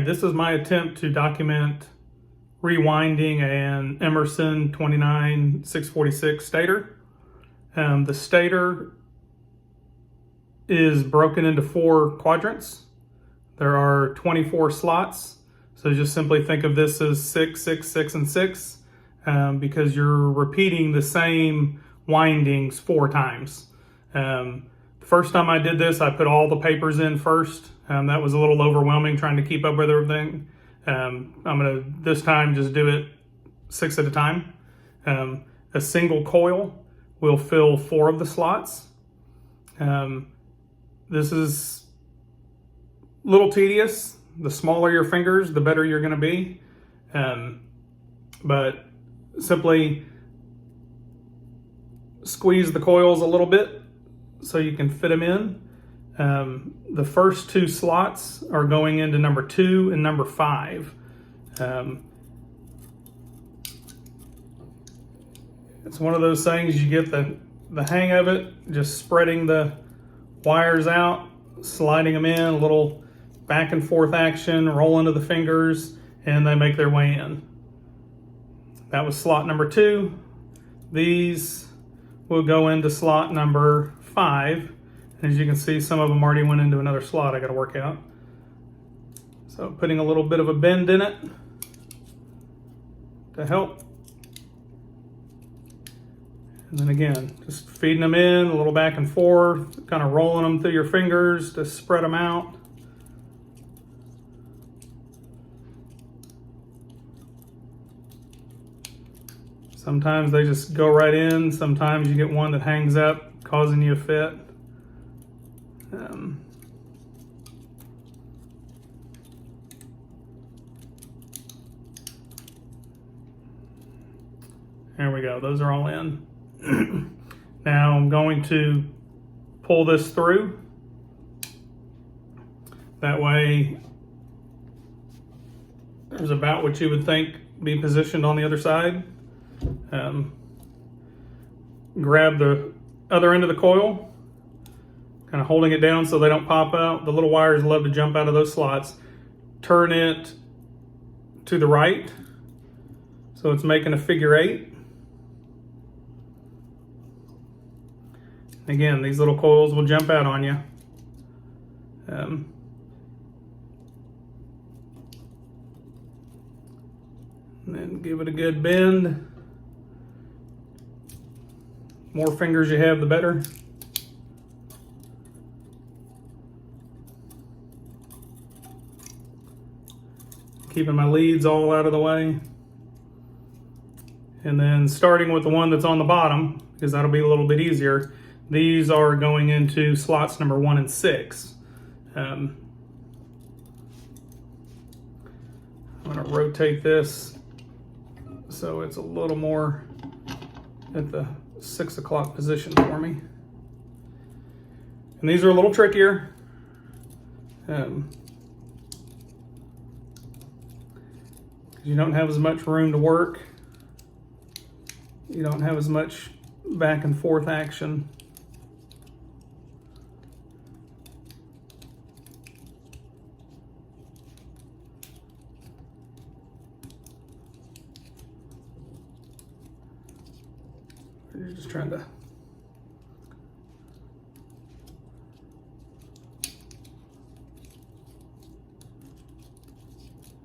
This is my attempt to document rewinding an Emerson 29646 stator. The stator is broken into 4 quadrants. There are 24 slots. So just simply think of this as 6, 6, 6, and 6 because you're repeating the same windings 4 times. The first time I did this, I put all the papers in first. That was a little overwhelming trying to keep up with everything. I'm gonna this time just do it 6 at a time. A single coil will fill 4 of the slots. This is a little tedious. The smaller your fingers, the better you're gonna be. But simply squeeze the coils a little bit so you can fit them in. The first 2 slots are going into number 2 and number 5. It's one of those things you get the hang of it, just spreading the wires out, sliding them in, a little back and forth action, roll into the fingers, and they make their way in. That was slot number 2. These will go into slot number 5. As you can see, some of them already went into another slot I got to work out. So putting a little bit of a bend in it to help. And then again, just feeding them in, a little back and forth, kind of rolling them through your fingers to spread them out. Sometimes they just go right in. Sometimes you get one that hangs up, causing you a fit. There we go, those are all in. Now I'm going to pull this through. That way there's about what you would think be positioned on the other side. Grab the other end of the coil, kind of holding it down so they don't pop out. The little wires love to jump out of those slots. Turn it to the right so it's making a figure 8. Again, these little coils will jump out on you. And then give it a good bend. More fingers you have, the better. Keeping my leads all out of the way. And then starting with the one that's on the bottom, because that'll be a little bit easier. These are going into slots number 1 and 6. I'm going to rotate this so it's a little more at the 6 o'clock position for me. And these are a little trickier. You don't have as much room to work. You don't have as much back and forth action. You're just trying to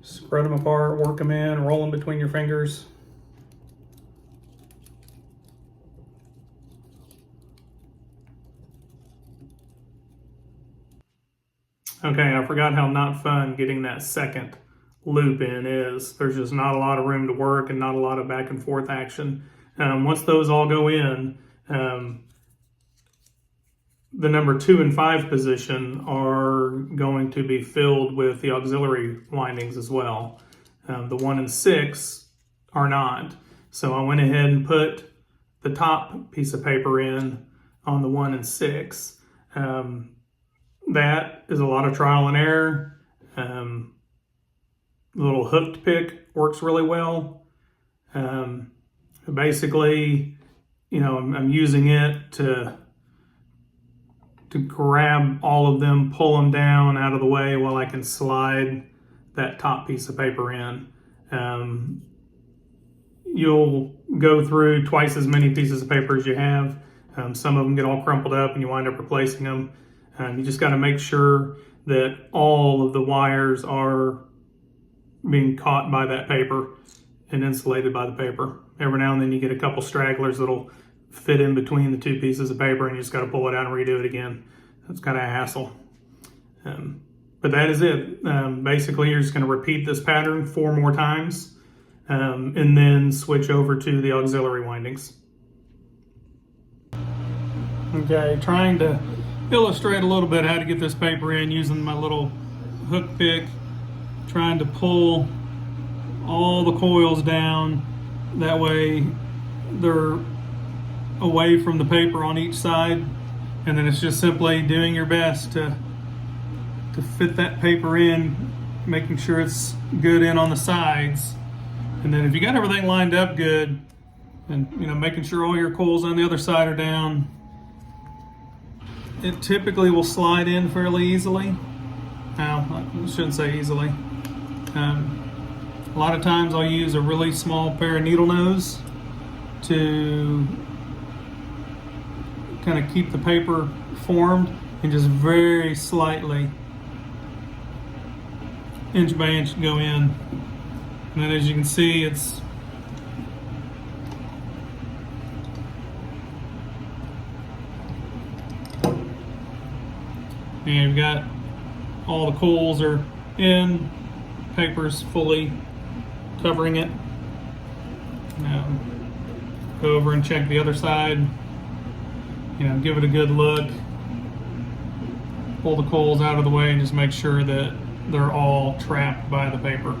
spread them apart, work them in, roll them between your fingers. Okay, I forgot how not fun getting that second loop in is. There's just not a lot of room to work and not a lot of back and forth action. Once those all go in, the number 2 and 5 position are going to be filled with the auxiliary windings as well. The 1 and 6 are not. So I went ahead and put the top piece of paper in on the 1 and 6. That is a lot of trial and error. The little hooked pick works really well. Basically, I'm using it to grab all of them, pull them down out of the way while I can slide that top piece of paper in. You'll go through twice as many pieces of paper as you have. Some of them get all crumpled up and you wind up replacing them. You just got to make sure that all of the wires are being caught by that paper and insulated by the paper. Every now and then you get a couple stragglers that'll fit in between the two pieces of paper and you just got to pull it out and redo it again. That's kind of a hassle. But that is it. Basically, you're just going to repeat this pattern 4 more times and then switch over to the auxiliary windings. Okay, trying to illustrate a little bit how to get this paper in using my little hook pick, trying to pull all the coils down. That way they're away from the paper on each side, and then it's just simply doing your best to fit that paper in, making sure it's good in on the sides. And then if you got everything lined up good, and making sure all your coils on the other side are down, it typically will slide in fairly easily. Now, I shouldn't say easily. A lot of times I'll use a really small pair of needle nose to kind of keep the paper formed, and just very slightly, inch by inch, go in. And then as you can see, it's and you've got all the coils are in, paper's fully covering it. Now, go over and check the other side. Give it a good look. Pull the coils out of the way and just make sure that they're all trapped by the paper.